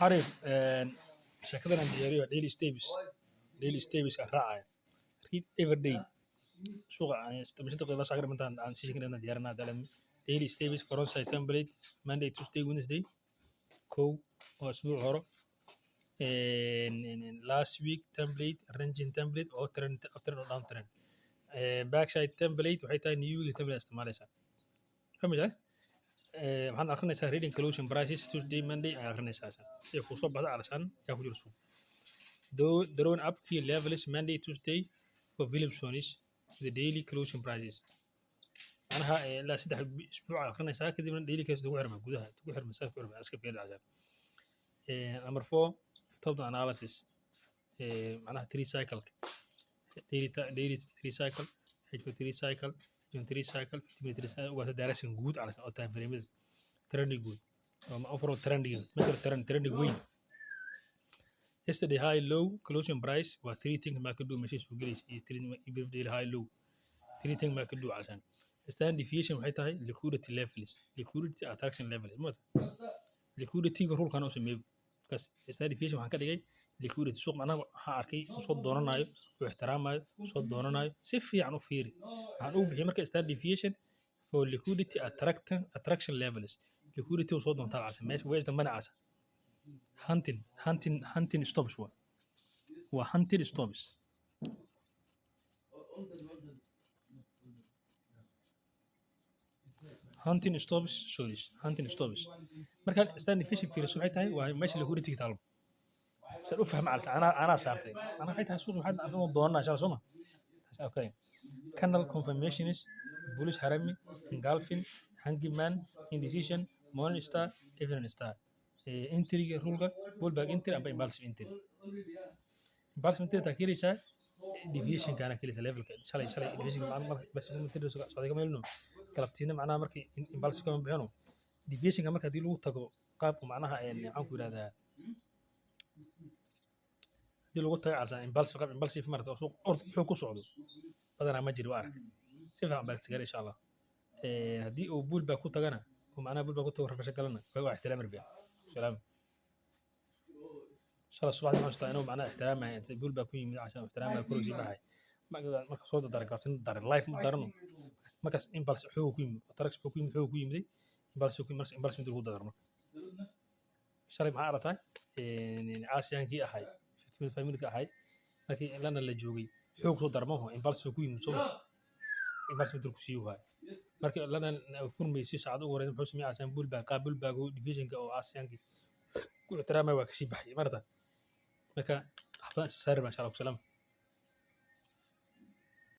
عارف شكلنا دياريو ديلي ستيبس الراعي read every day سوق مش تقدر بس أقرب مثلا عن سيشن كنا ديارنا دلهم daily stages for on-site template Monday Tuesday Wednesday كو أسبوع هرو last week template arranging template أو trend down trend backside template وحي تاني new template استعمالها فهمت جاي waxaan akhrinaysaa reading collusion prices Tuesday Monday ayaa akhrinaysaa si ku soo baxda علشان yaa ku jiro suuq drone up key levels Monday Tuesday for Williamsonish the daily collusion prices أنا لا saddex isbuuc akhrinaysaa kadibna daily case ugu xirma gudaha ugu xirma saas ku xirma iska fiir عشان number 4 top analysis معناها 3 cycle daily 3 cycle حجم 3 cycle 3 cycle 3 cycle waa direction guud علشان oo time frame trending good overall trending مثل trending وين yesterday high low closing price و 3 things ما كدو ماشي سوق ليش yesterday high low 3 things ما كدو عشان stand deviation waxay tahay liquidity levels liquidity attraction levels ما liquidity rule kan oo sameeyo kas stand deviation waxaan ka dhigay liquidity suuq macnaha waxaan arkay soo doonanayo oo ixtiraamayo soo doonanayo si fiican u fiiri waxaan u bixiyay marka stand deviation for liquidity attraction levels liquidity soo doontaa عشان ماشي wees dambana عشان hunting stops waa hunting stops hunting stops marka stand deviation fiiriso waxay tahay waa meesha liquidity taalo سأل أفهم على أنا صارتي أنا حيت هسوق واحد أنا ضونا شال سما أوكي كانال confirmations بولش هرمي engulfing hanging man indecision morning star evening star entry رولك بول باك entry أبى impulsive entry تأكيد إيش deviation كان كله level شال deviation مع بس من تدرس صدق ما يلونه كلابتينا معناها مركي impulsive كمان بيعنو deviation كمان كدي لو تقو قاب معناها يعني عنكو هذا دي لو قلت على impulsive مرة سوق أرض حكو صعود بدنا ما جري وارك سيفهم بالسجارة إن شاء الله هدي أو بول باكو تجانا ومعنا بول باكو تور فشل كلنا بقى احترام ربيع سلام إن شاء الله الصباح ما استعينوا معنا احترام يعني بول باكو يمد عشان احترام كل شيء معي ما صوت درجة كابتن دار اللايف مدرنو ما كاس impulse حكومي تركش حكومي مدري impulse مدري هو درنا إن شاء الله معارضة عاسيان كي أحد من فاميلك أحد لكن لنا اللي جوجي حقوق صدر ما هو إمبالس في كوي مصور إمبالس مترك سيوها لكن لنا فورم بيسي سعد ورا بحوس مي عشان بول قابل باقو ديفيجن أو آسيان كي ترى ما وكشي بحي مرة لكن حفظ السر ما شاء الله سلام